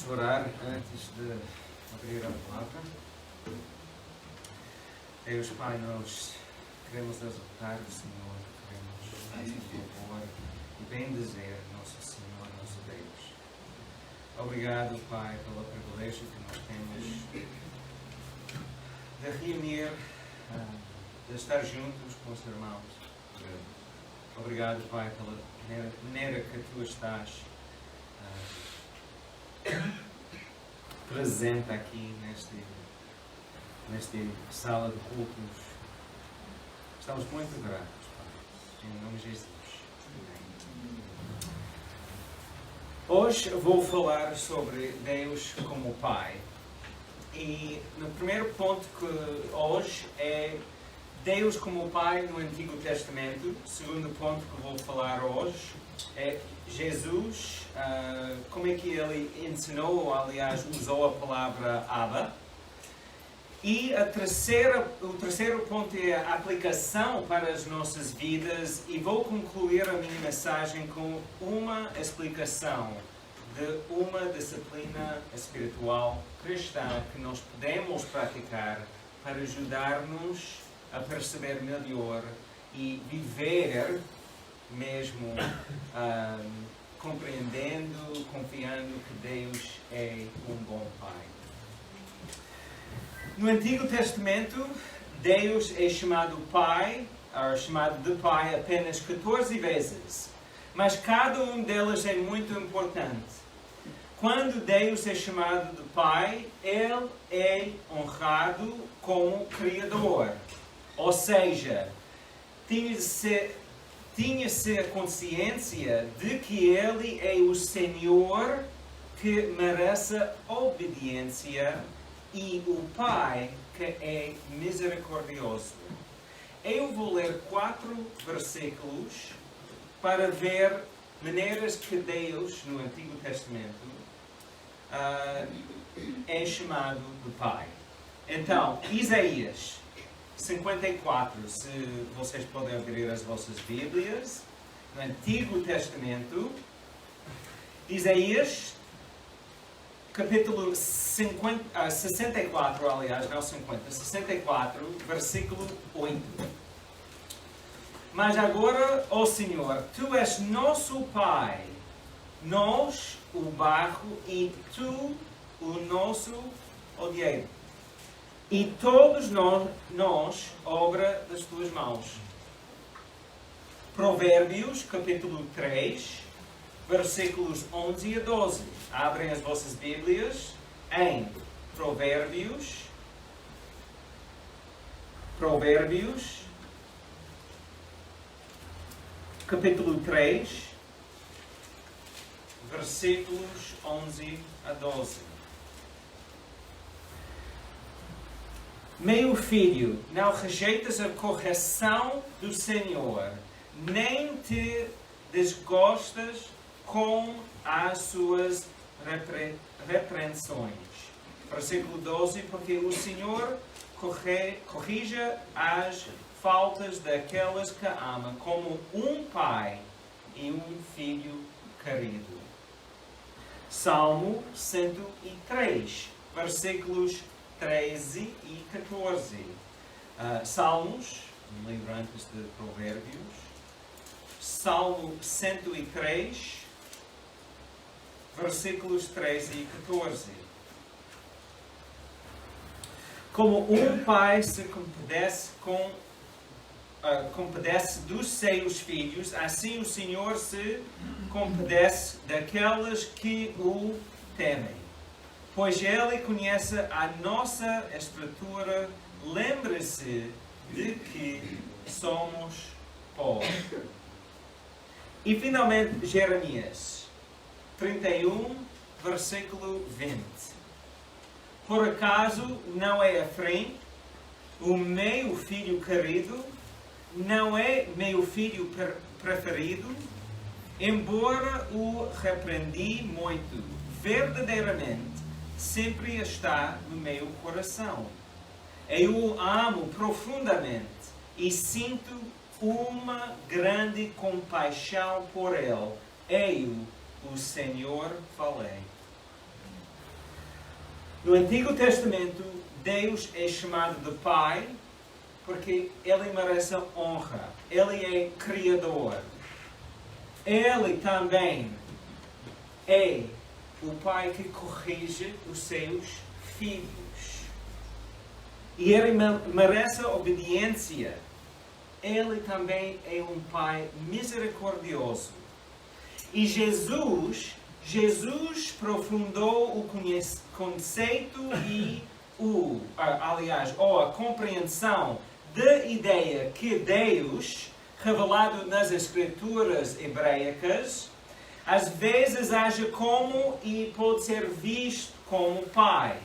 orar antes de abrir a palavra. Deus Pai, nós queremos exaltar o Senhor, queremos louvor e bendizer nosso Senhor, nosso Deus. Obrigado, Pai, pelo privilégio que nós temos de reunir, de estar juntos com os irmãos. Obrigado, Pai, pela maneira que Tu estás presente aqui nesta sala de cultos. Estamos muito gratos, Pai, em nome de Jesus. Hoje vou falar sobre Deus como Pai. E no primeiro ponto que hoje é Deus como Pai no Antigo Testamento. O segundo ponto que vou falar hoje é Jesus, como é que ele ensinou, ou aliás usou a palavra Abba. E o terceiro ponto é a aplicação para as nossas vidas, e vou concluir a minha mensagem com uma explicação de uma disciplina espiritual cristã que nós podemos praticar para ajudar-nos a perceber melhor e viver mesmo compreendendo, confiando que Deus é um bom Pai. No Antigo Testamento, Deus é chamado Pai, ou chamado de Pai apenas 14 vezes, mas cada uma delas é muito importante. Quando Deus é chamado de Pai, Ele é honrado como Criador. Ou seja, tinha-se a consciência de que Ele é o Senhor que merece obediência e o Pai que é misericordioso. Eu vou ler 4 versículos para ver maneiras que Deus, no Antigo Testamento, é chamado de Pai. Então, Isaías 54, se vocês podem abrir as vossas Bíblias, no Antigo Testamento, Isaías, capítulo 64, aliás, não 50, 64, versículo 8. Mas agora, ó Senhor, Tu és nosso Pai, nós o barro e Tu o nosso olheiro. E todos nós, obra das Tuas mãos. Provérbios, capítulo 3, versículos 11 a 12. Abrem as vossas Bíblias em Provérbios, capítulo 3, versículos 11 a 12. Meu filho, não rejeitas a correção do Senhor, nem te desgostas com as suas repreensões. Versículo 12, porque o Senhor corrija as faltas daquelas que ama, como um pai e um filho querido. Salmo 103, versículos 13 e 14. Salmos, um livro antes de Provérbios. Salmo 103, versículos 13 e 14. Como um pai se compadece dos seus filhos, assim o Senhor se compadece daquelas que o temem. Pois Ele conhece a nossa estrutura, lembre-se de que somos pó. E finalmente Jeremias 31, versículo 20. Por acaso não é Efraim, o meu filho querido, não é meu filho preferido, embora o repreendi muito, verdadeiramente sempre está no meu coração. Eu o amo profundamente e sinto uma grande compaixão por ele. Eu, o Senhor, falei. No Antigo Testamento, Deus é chamado de Pai porque Ele merece honra. Ele é Criador. Ele também é o Pai que corrige os seus filhos. E Ele merece obediência. Ele também é um Pai misericordioso. E Jesus aprofundou o conceito e a compreensão da ideia que Deus, revelado nas Escrituras hebraicas, às vezes age como e pode ser visto como Pai.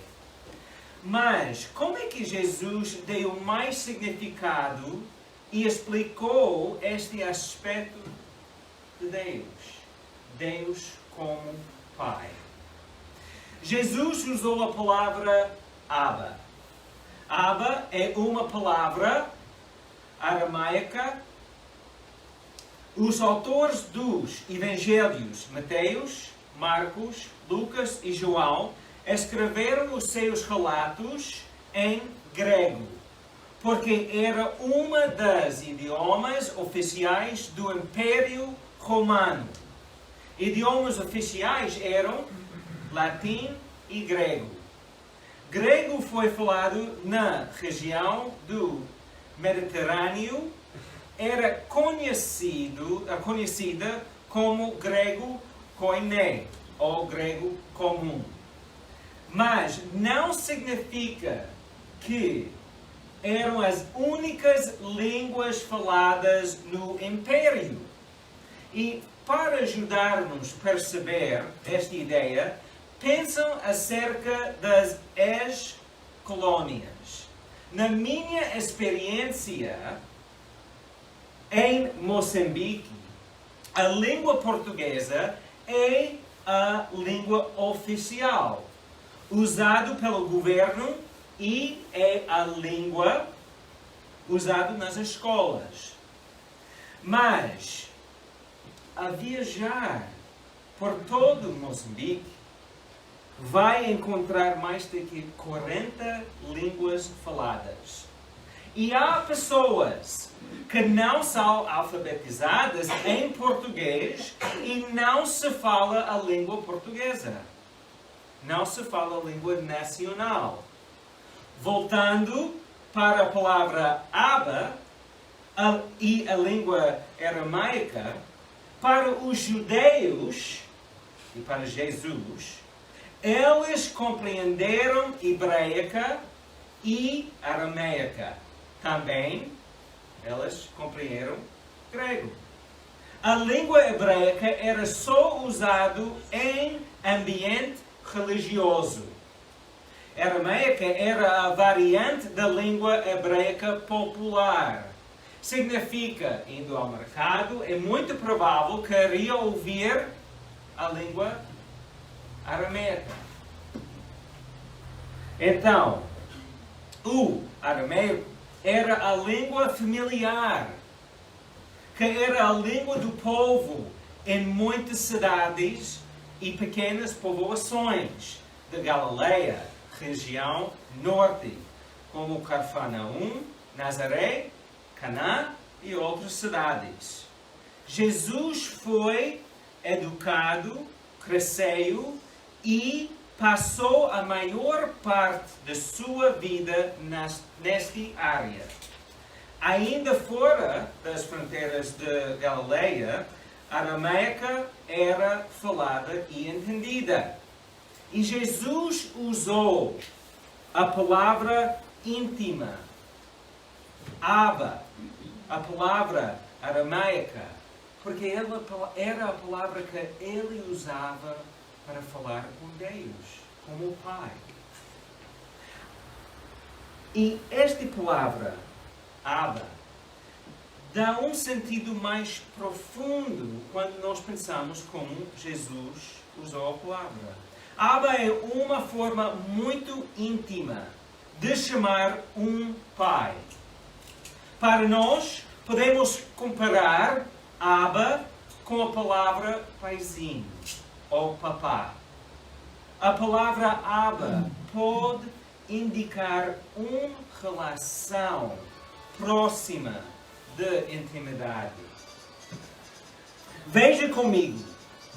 Mas como é que Jesus deu mais significado e explicou este aspecto de Deus? Deus como Pai. Jesus usou a palavra Abba. Abba é uma palavra aramaica. Os autores dos Evangelhos, Mateus, Marcos, Lucas e João, escreveram os seus relatos em grego, porque era uma das idiomas oficiais do Império Romano. Idiomas oficiais eram latim e grego. Grego foi falado na região do Mediterrâneo, era conhecida como grego koiné, ou grego comum. Mas não significa que eram as únicas línguas faladas no Império. E para ajudar-nos a perceber esta ideia, pensam acerca das ex-colónias. Na minha experiência, em Moçambique, a língua portuguesa é a língua oficial, usada pelo governo e é a língua usada nas escolas. Mas, a viajar por todo Moçambique, vai encontrar mais de 40 línguas faladas. E há pessoas que não são alfabetizadas em português e não se fala a língua portuguesa. Não se fala a língua nacional. Voltando para a palavra Abba e a língua aramaica, para os judeus e para Jesus, eles compreenderam hebraica e aramaica. Também, eles compreenderam grego. A língua hebraica era só usada em ambiente religioso. A aramaica era a variante da língua hebraica popular. Significa, indo ao mercado, é muito provável que iria ouvir a língua aramaica. Então, o aramaico era a língua familiar, que era a língua do povo em muitas cidades e pequenas povoações da Galileia, região norte, como Cafarnaum, Nazaré, Caná e outras cidades. Jesus foi educado, cresceu e passou a maior parte da sua vida nesta área. Ainda fora das fronteiras de Galileia, a aramaica era falada e entendida. E Jesus usou a palavra íntima, Abba, a palavra aramaica, porque ela era a palavra que ele usava para falar com Deus, como o Pai. E esta palavra, Abba, dá um sentido mais profundo quando nós pensamos como Jesus usou a palavra. Abba é uma forma muito íntima de chamar um pai. Para nós, podemos comparar Abba com a palavra paizinho ou papá. A palavra Abba pode indicar uma relação próxima de intimidade. Veja comigo,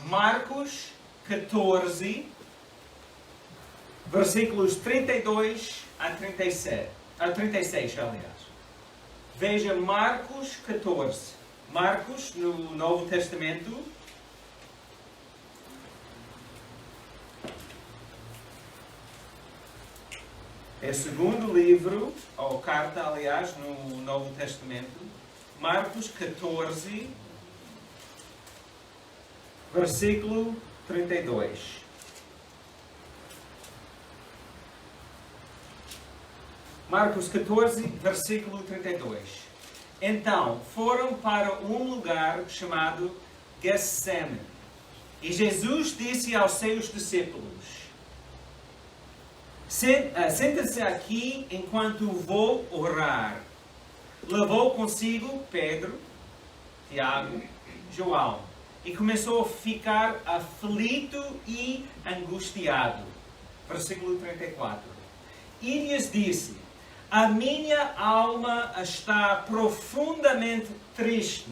Marcos 14, versículos 32 a 36, aliás. Veja Marcos 14. Marcos, no Novo Testamento. É o segundo livro, ou carta, aliás, no Novo Testamento. Marcos 14, versículo 32. Marcos 14, versículo 32. Então, foram para um lugar chamado Getsemane. E Jesus disse aos seus discípulos: senta-se aqui enquanto vou orar. Levou consigo Pedro, Tiago, João, e começou a ficar aflito e angustiado. Versículo 34. E lhes disse: a minha alma está profundamente triste,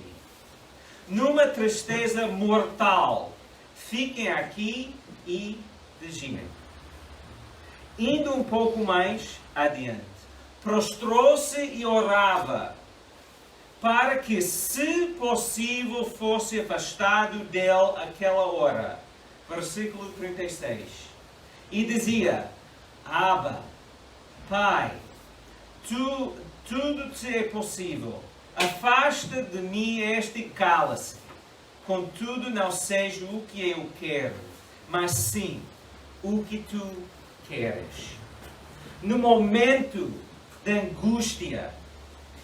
numa tristeza mortal. Fiquem aqui e vigiem. Indo um pouco mais adiante, prostrou-se e orava, para que, se possível, fosse afastado dele aquela hora. Versículo 36. E dizia: Abba, Pai, tudo te é possível. Afasta de mim este cálice. Contudo, não seja o que eu quero, mas sim o que tu queres. No momento de angústia,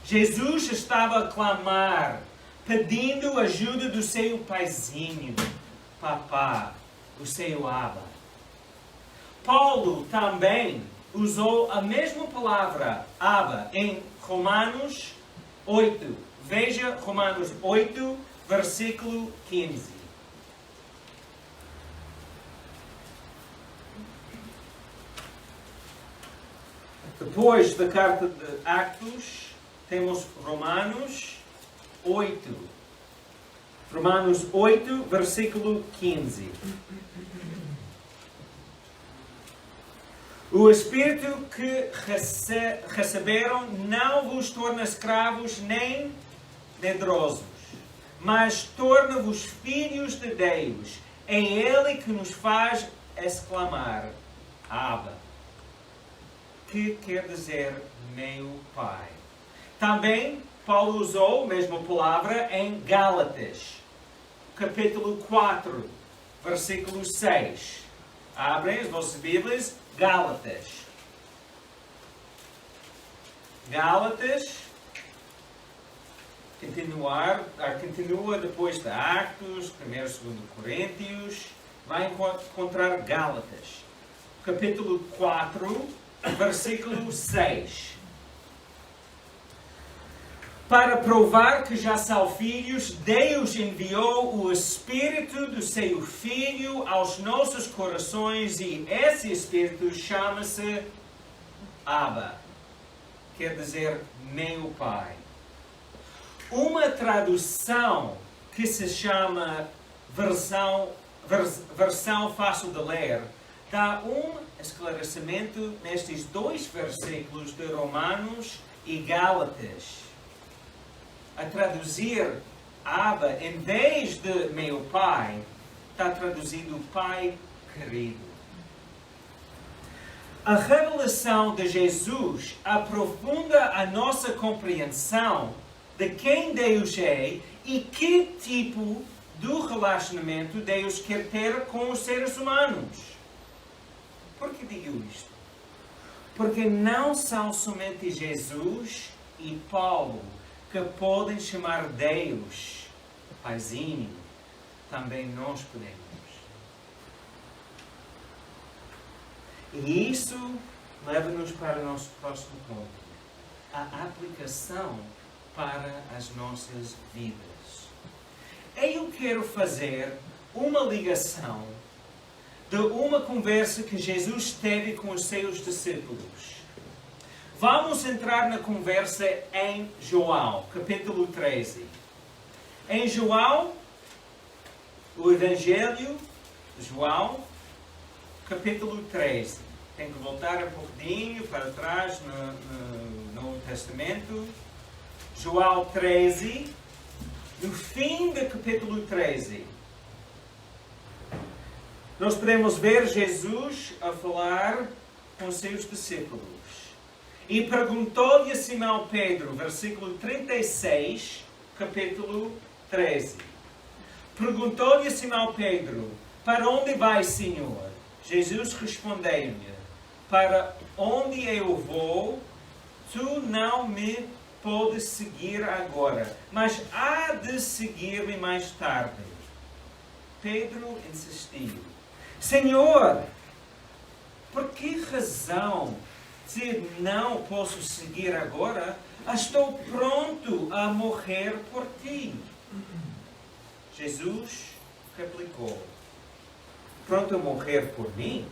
Jesus estava a clamar, pedindo ajuda do seu paizinho, papá, o seu Abba. Paulo também usou a mesma palavra, Abba, em Romanos 8. Veja Romanos 8, versículo 15. Depois da carta de Atos, temos Romanos 8. Romanos 8, versículo 15. O Espírito que receberam não vos torna escravos nem medrosos, mas torna-vos filhos de Deus. É Ele que nos faz exclamar, Abba, que quer dizer meu Pai. Também Paulo usou a mesma palavra em Gálatas, capítulo 4, versículo 6. Abrem as vossas Bíblias, Gálatas. Gálatas, continua depois de Atos, 1 e 2 Coríntios, vai encontrar Gálatas, capítulo 4, versículo 6. Para provar que já são filhos, Deus enviou o Espírito do seu Filho aos nossos corações e esse Espírito chama-se Abba, quer dizer meu Pai. Uma tradução que se chama versão fácil de ler dá um esclarecimento nestes dois versículos de Romanos e Gálatas. A traduzir Abba, em vez de meu Pai, está traduzido Pai querido. A revelação de Jesus aprofunda a nossa compreensão de quem Deus é e que tipo de relacionamento Deus quer ter com os seres humanos. Por que digo isto? Porque não são somente Jesus e Paulo que podem chamar Deus Paizinho, também nós podemos. E isso leva-nos para o nosso próximo ponto. A aplicação para as nossas vidas. Eu quero fazer uma ligação de uma conversa que Jesus teve com os seus discípulos. Vamos entrar na conversa em João, capítulo 13. Em João, o Evangelho de João, capítulo 13. Tem que voltar um pouquinho para trás no Novo Testamento. João 13, no fim do capítulo 13. Nós podemos ver Jesus a falar com seus discípulos. E perguntou-lhe a Simão Pedro, versículo 36, capítulo 13. Perguntou-lhe a Simão Pedro, para onde vai, Senhor? Jesus respondeu-lhe, para onde eu vou, tu não me podes seguir agora, mas há de seguir-me mais tarde. Pedro insistiu, Senhor, por que razão se não posso seguir agora? Estou pronto a morrer por ti. Jesus replicou, pronto a morrer por mim?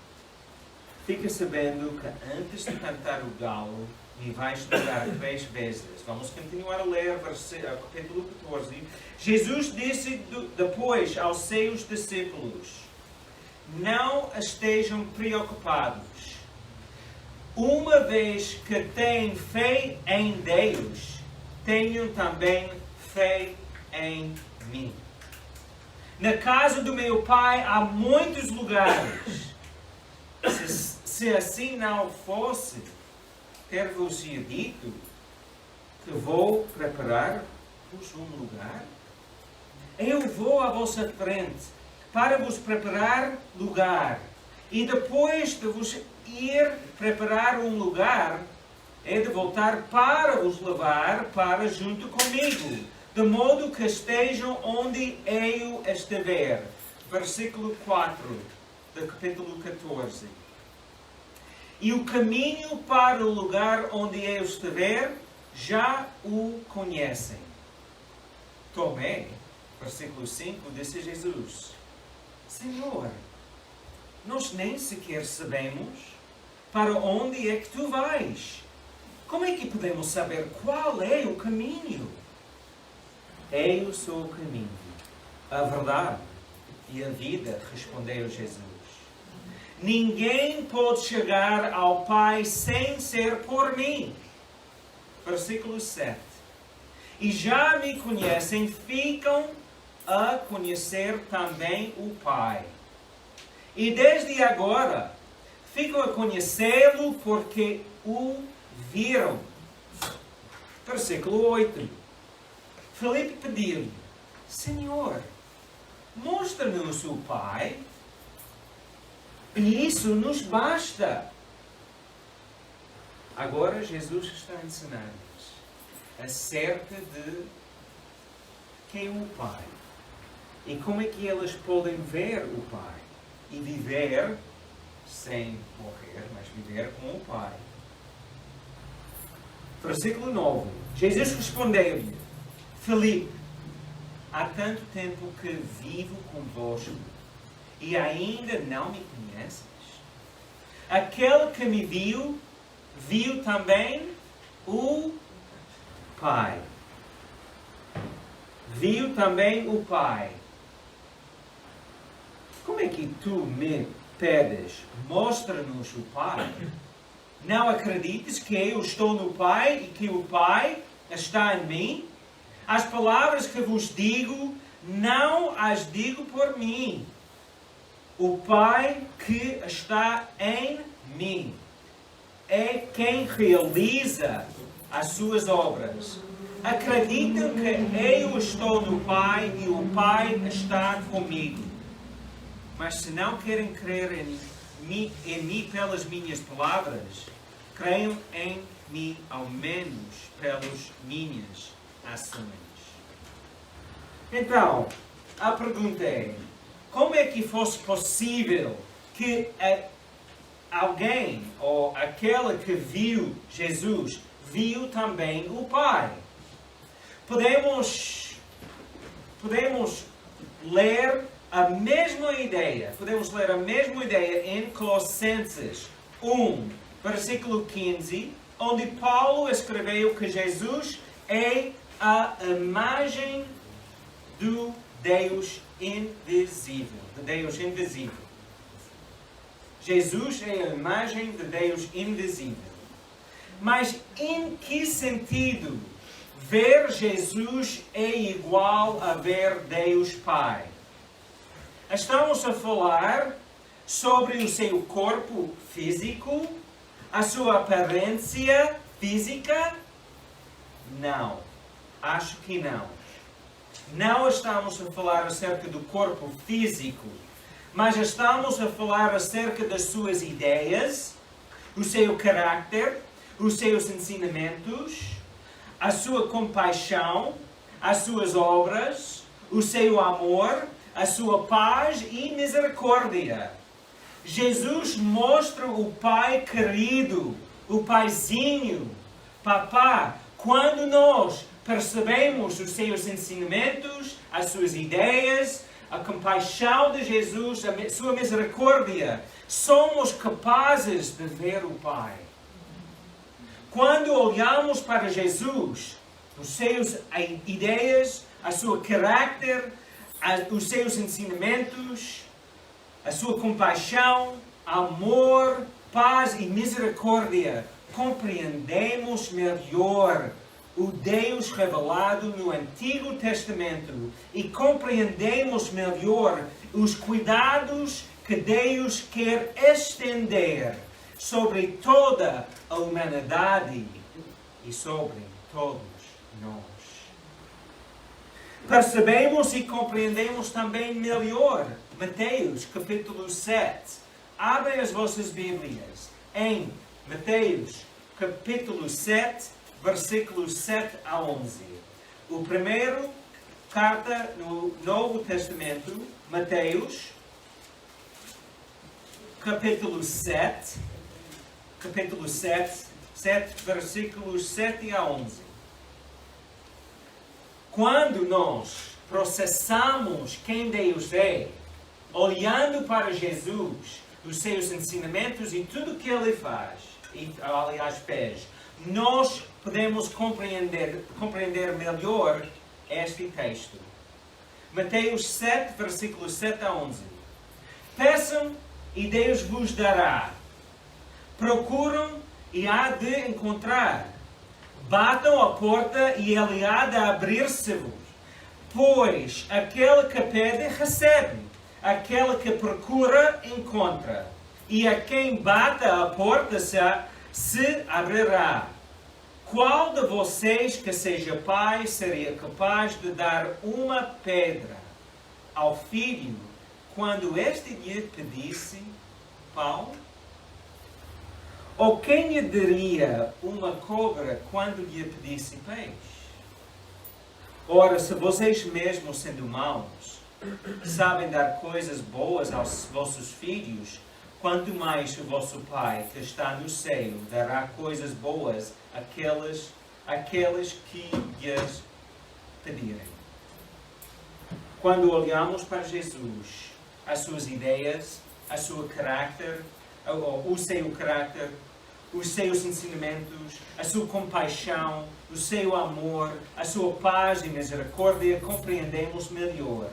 Fica sabendo que antes de cantar o galo, me vais negar 3 vezes. Vamos continuar a ler capítulo 14. Jesus disse depois aos seus discípulos, não estejam preocupados. Uma vez que têm fé em Deus, tenham também fé em mim. Na casa do meu Pai há muitos lugares. Se assim não fosse, ter-vos-ia dito que vou preparar-vos um lugar? Eu vou à vossa frente para vos preparar lugar. E depois de vos ir preparar um lugar, é de voltar para vos levar para junto comigo, de modo que estejam onde eu estiver. Versículo 4 do capítulo 14. E o caminho para o lugar onde eu estiver, já o conhecem. Tomé, versículo 5, disse Jesus, Senhor, nós nem sequer sabemos para onde é que tu vais. Como é que podemos saber qual é o caminho? Eu sou o caminho, a verdade e a vida, respondeu Jesus. Ninguém pode chegar ao Pai sem ser por mim. Versículo 7. E já me conhecem, ficam a conhecer também o Pai. E desde agora ficam a conhecê-lo porque o viram. Versículo 8. Filipe pediu-lhe, Senhor, mostra-nos o Pai, e isso nos basta. Agora Jesus está a ensinar-nos acerca de quem é o Pai e como é que elas podem ver o Pai e viver sem morrer, mas viver com o Pai. Versículo 9. Jesus respondeu-lhe, Filipe, há tanto tempo que vivo convosco e ainda não me conheces? Aquele que me viu, viu também o Pai. Viu também o Pai. Como é que tu me pedes, mostra-nos o Pai? Não acredites que eu estou no Pai e que o Pai está em mim? As palavras que vos digo, não as digo por mim. O Pai que está em mim é quem realiza as suas obras. Acreditam que eu estou no Pai e o Pai está comigo. Mas se não querem crer em mim pelas minhas palavras, creiam em mim ao menos pelas minhas ações. Então, a pergunta é, como é que fosse possível que alguém, ou aquela que viu Jesus, viu também o Pai? Podemos ler a mesma ideia, podemos ler a mesma ideia em Colossenses 1, versículo 15, onde Paulo escreveu que Jesus é a imagem do Deus invisível. De Deus invisível. Jesus é a imagem de Deus invisível. Mas em que sentido ver Jesus é igual a ver Deus Pai? Estamos a falar sobre o seu corpo físico, a sua aparência física? Não. Acho que não. Não estamos a falar acerca do corpo físico, mas estamos a falar acerca das suas ideias, o seu caráter, os seus ensinamentos, a sua compaixão, as suas obras, o seu amor, a sua paz e misericórdia. Jesus mostra o Pai querido, o Paizinho, Papá, quando nós percebemos os seus ensinamentos, as suas ideias, a compaixão de Jesus, a sua misericórdia, somos capazes de ver o Pai. Quando olhamos para Jesus, os seus ideias, a sua caráter, os seus ensinamentos, a sua compaixão, amor, paz e misericórdia, compreendemos melhor o Deus revelado no Antigo Testamento e compreendemos melhor os cuidados que Deus quer estender sobre toda a humanidade e sobre todos nós. Percebemos e compreendemos também melhor Mateus capítulo 7. Abrem as vossas Bíblias em Mateus capítulo 7, versículos 7 a 11. O primeiro carta no Novo Testamento, Mateus capítulo 7, versículos 7 a 11. Quando nós processamos quem Deus é, olhando para Jesus, os seus ensinamentos e tudo o que Ele faz, e aliás fez, nós podemos compreender melhor este texto. Mateus 7, versículos 7 a 11. Peçam e Deus vos dará. Procuram e há de encontrar. Batam a porta e Ele há de abrir-se-vos. Pois aquele que pede, recebe. Aquele que procura, encontra. E a quem bate a porta se abrirá. Qual de vocês que seja pai seria capaz de dar uma pedra ao filho quando este lhe pedisse pão? Ou quem lhe daria uma cobra quando lhe pedisse peixe? Ora, se vocês mesmos, sendo maus, sabem dar coisas boas aos vossos filhos, quanto mais o vosso Pai, que está no céu, dará coisas boas àqueles que lhes pedirem. Quando olhamos para Jesus, as suas ideias, o seu caráter, os seus ensinamentos, a sua compaixão, o seu amor, a sua paz e misericórdia, compreendemos melhor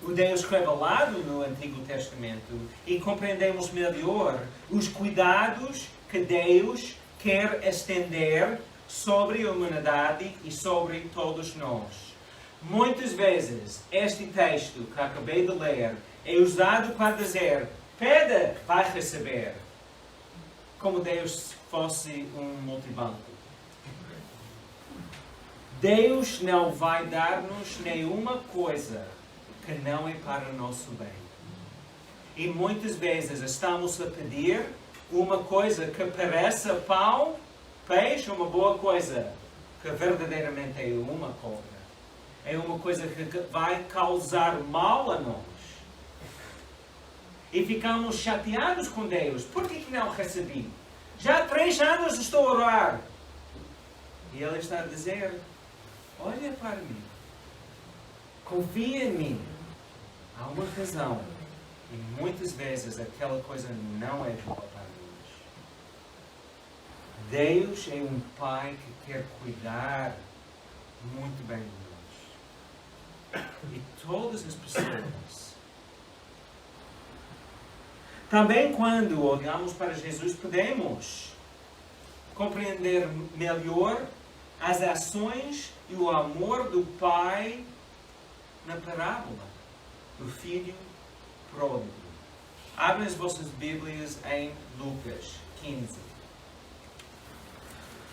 o Deus revelado no Antigo Testamento e compreendemos melhor os cuidados que Deus quer estender sobre a humanidade e sobre todos nós. Muitas vezes este texto que acabei de ler é usado para dizer: pede, vai receber, como Deus fosse um multibanco. Deus não vai dar-nos nenhuma coisa que não é para o nosso bem. E muitas vezes estamos a pedir uma coisa que parece pão, peixe, uma boa coisa, que verdadeiramente é uma cobra. É uma coisa que vai causar mal a nós. E ficamos chateados com Deus. Por que não recebi? Já há 3 anos estou a orar. E Ele está a dizer: olha para mim. Confia em mim. há uma razão. E muitas vezes aquela coisa não é boa para nós. Deus é um Pai que quer cuidar muito bem de nós. E todas as pessoas. Também quando olhamos para Jesus, podemos compreender melhor as ações e o amor do Pai na parábola do filho pródigo. Abrem as vossas Bíblias em Lucas 15.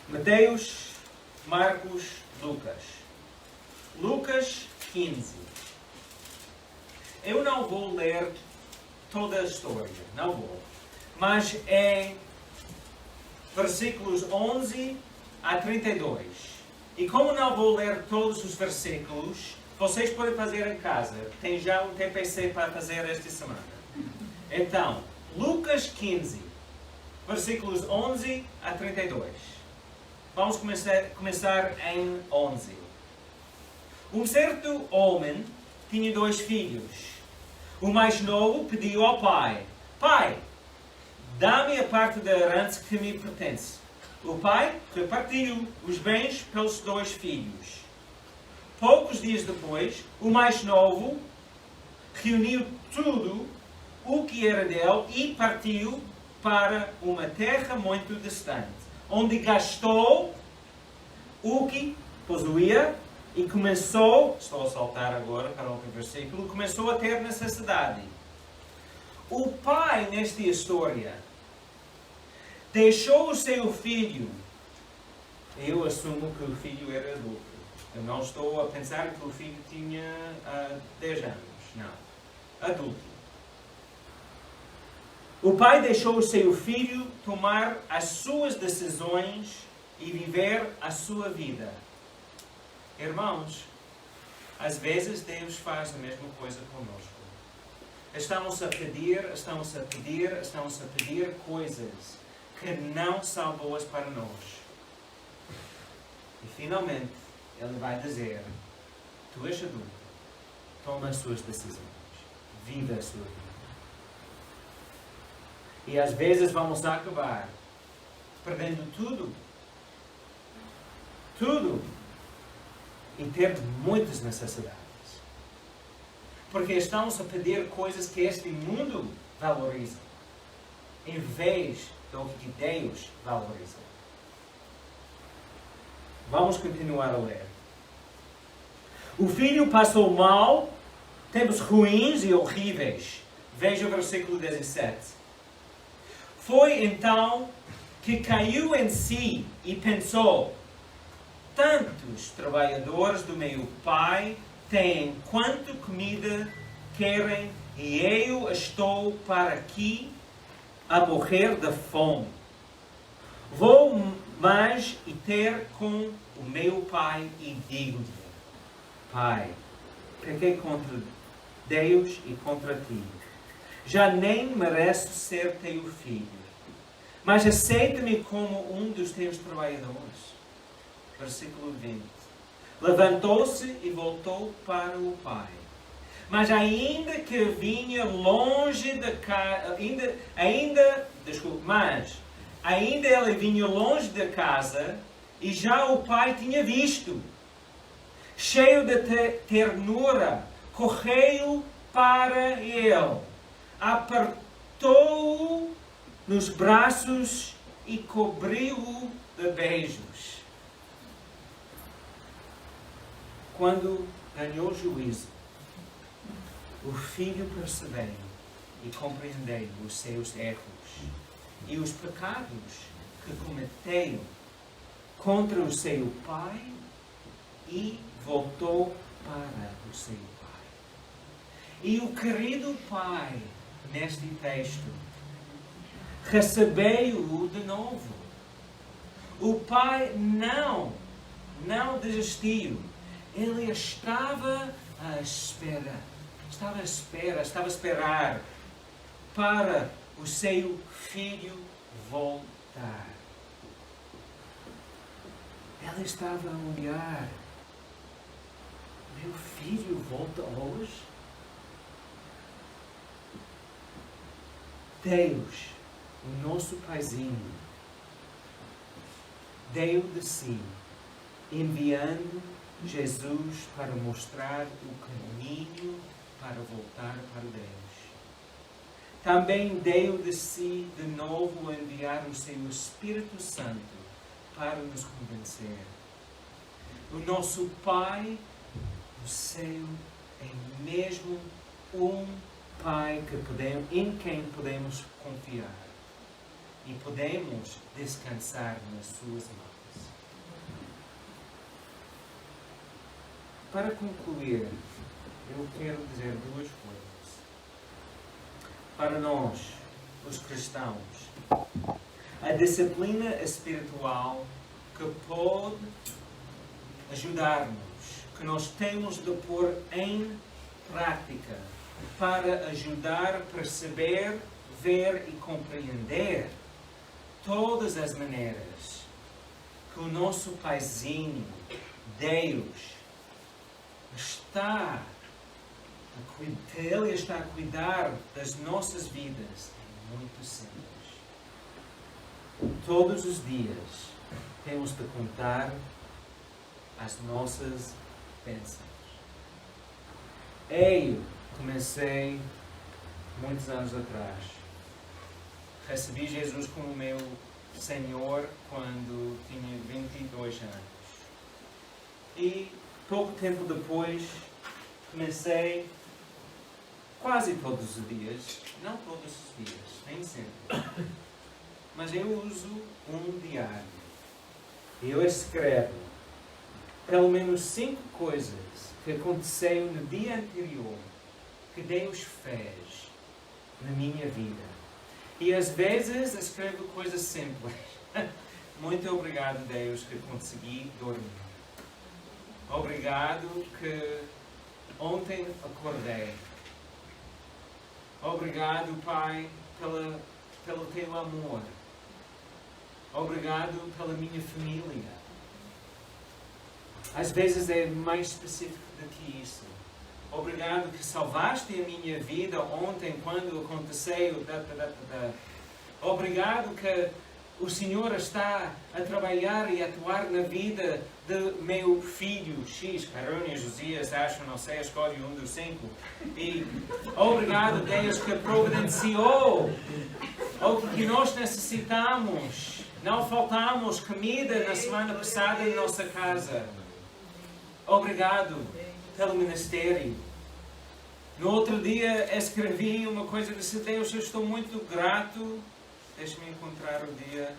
Mateus, Marcos, Lucas. Lucas 15. Eu não vou ler toda a história, não vou. Mas é versículos 11 a 32. E como não vou ler todos os versículos, vocês podem fazer em casa. Tem já um TPC para fazer esta semana. Então, Lucas 15, versículos 11 a 32. Vamos começar em 11. Um certo homem tinha 2 filhos. O mais novo pediu ao pai: Pai, dá-me a parte da herança que me pertence. O pai repartiu os bens pelos 2 filhos. Poucos dias depois, o mais novo reuniu tudo o que era dele e partiu para uma terra muito distante, onde gastou o que possuía e começou, estou a saltar agora para outro versículo, começou a ter necessidade. O pai, nesta história, deixou o seu filho. Eu assumo que o filho era adulto. Eu não estou a pensar que o filho tinha 10 anos. Não. Adulto. O pai deixou o seu filho tomar as suas decisões e viver a sua vida. Irmãos, às vezes Deus faz a mesma coisa conosco. Estamos a pedir coisas que não são boas para nós. E finalmente, Ele vai dizer: tu és adulto, toma as suas decisões, viva a sua vida. E às vezes vamos acabar perdendo tudo. Tudo. E ter muitas necessidades. Porque estamos a pedir coisas que este mundo valoriza, em vez do que Deus valoriza. Vamos continuar a ler. O filho passou mal, tempos ruins e horríveis. Veja o versículo 17. Foi então que caiu em si e pensou: tantos trabalhadores do meu pai têm quanto comida querem e eu estou para aqui a morrer de fome. Vou mais e ter com o meu pai e digo-lhe: Pai, pequei contra Deus e contra ti. Já nem mereço ser teu filho, mas aceita-me como um dos teus trabalhadores. Versículo 20. Levantou-se e voltou para o pai. Mas ainda que vinha longe da casa, ainda ele vinha longe da casa e já o pai tinha visto. Cheio de ternura, correu para ele, apertou-o nos braços e cobriu-o de beijos. Quando ganhou juízo, o filho percebeu e compreendeu os seus erros e os pecados que cometeu contra o seu pai e voltou para o seu pai. E o querido pai, neste texto, recebeu-o de novo. O pai não desistiu. Ele estava a esperar para o seu filho voltar. Ele estava a olhar: meu filho volta hoje? Deus, o nosso Paizinho, deu de si, enviando Jesus para mostrar o caminho para voltar para Deus. Também deu de si de novo a enviar o seu Espírito Santo para nos convencer. O nosso Pai do céu é mesmo um Pai em quem podemos confiar e podemos descansar nas suas mãos. Para concluir, eu quero dizer duas coisas. Para nós, os cristãos, a disciplina espiritual que pode ajudar-nos, que nós temos de pôr em prática para ajudar a perceber, ver e compreender todas as maneiras que o nosso Paizinho, Deus, Ele está a cuidar das nossas vidas é muito simples. Todos os dias temos de contar as nossas bênçãos. Eu comecei muitos anos atrás. Recebi Jesus como meu Senhor quando tinha 22 anos. E pouco tempo depois comecei quase todos os dias, não todos os dias, nem sempre, mas eu uso um diário. Eu escrevo pelo menos 5 coisas que aconteceram no dia anterior que Deus fez na minha vida. E às vezes escrevo coisas simples. Muito obrigado, Deus, que consegui dormir. Obrigado que ontem acordei. Obrigado, Pai, pelo teu amor. Obrigado pela minha família. Às vezes é mais específico do que isso. Obrigado que salvaste a minha vida ontem quando aconteceu. Obrigado que o Senhor está a trabalhar e a atuar na vida de meu filho X, Carônia, Josias, acho, não sei, escolhe um dos 5. E obrigado, Deus, que providenciou o que nós necessitamos. Não faltamos comida na semana passada em nossa casa. Obrigado pelo ministério. No outro dia escrevi uma coisa e disse: Deus, eu estou muito grato. Deixe-me encontrar o dia.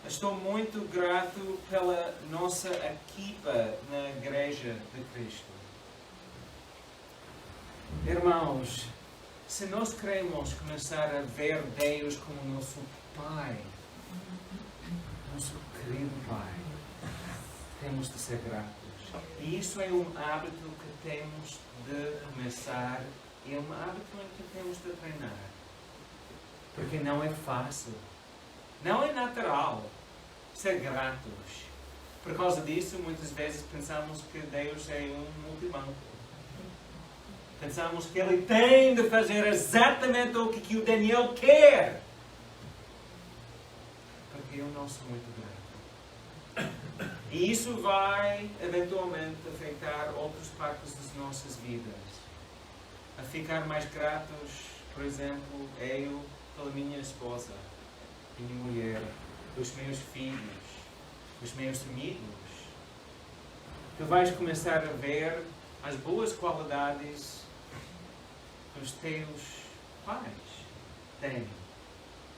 Estou muito grato pela nossa equipa na Igreja de Cristo. Irmãos, se nós queremos começar a ver Deus como nosso Pai, nosso querido Pai, temos de ser gratos. E isso é um hábito que temos de começar e é um hábito em que temos de treinar. Porque não é fácil. Não é natural ser gratos. Por causa disso, muitas vezes pensamos que Deus é um multibanco. Pensamos que Ele tem de fazer exatamente o que o Daniel quer. Porque eu não sou muito grato. E isso vai, eventualmente, afetar outras partes das nossas vidas. A ficar mais gratos, por exemplo, eu pela minha esposa, minha mulher, os meus filhos, os meus amigos. Tu vais começar a ver as boas qualidades que os teus pais têm,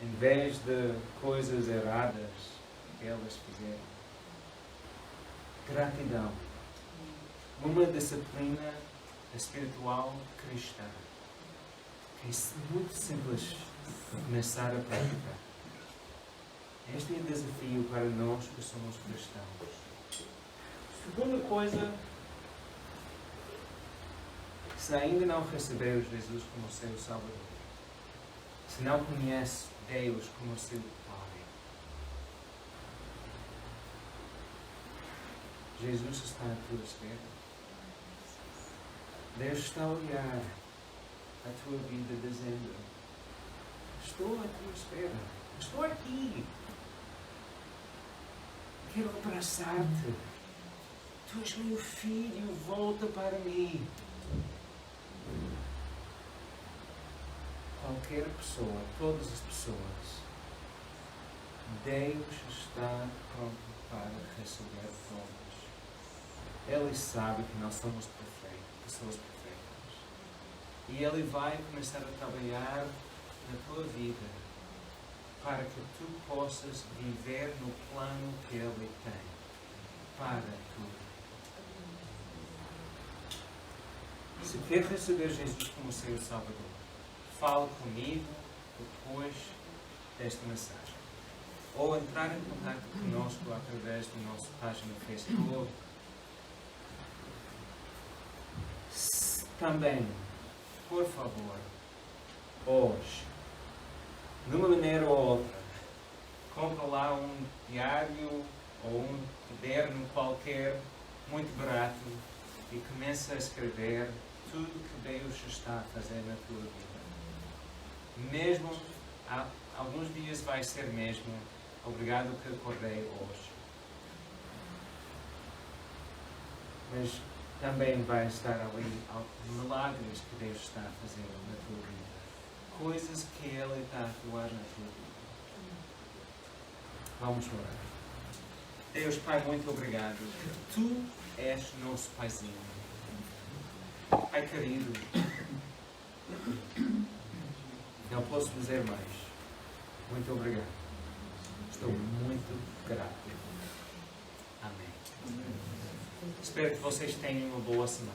em vez de coisas erradas que elas fizeram. Gratidão. Uma disciplina espiritual cristã que é muito simples de começar a praticar. Este é o desafio para nós que somos cristãos. Segunda coisa, se ainda não recebeu Jesus como seu Salvador, se não conhece Deus como seu Pai, Jesus está à tua espera. Deus está a olhar a tua vida dizendo: Estou à tua espera. Estou aqui. Quero abraçar-te. Tu és meu filho, volta para mim. Qualquer pessoa, todas as pessoas, Deus está pronto para receber todos. Ele sabe que nós somos pessoas perfeitas. E Ele vai começar a trabalhar na tua vida para que tu possas viver no plano que Ele tem para tu. Se quer receber Jesus como seu Salvador, fale comigo depois desta mensagem. Ou entrar em contato conosco através da nossa página no Facebook. Também, por favor, hoje, de uma maneira ou outra, compra lá um diário ou um caderno qualquer, muito barato, e começa a escrever tudo que Deus está a fazer na tua vida. Mesmo, alguns dias vai ser mesmo, obrigado que acordei hoje. Mas também vai estar ali milagres que Deus está a fazer na tua vida. Coisas que Ele está a atuar na tua vida. Vamos orar. Deus, Pai, muito obrigado. Tu és nosso Paizinho. Pai querido, não posso dizer mais. Muito obrigado. Estou muito grato. Amém. Espero que vocês tenham uma boa semana.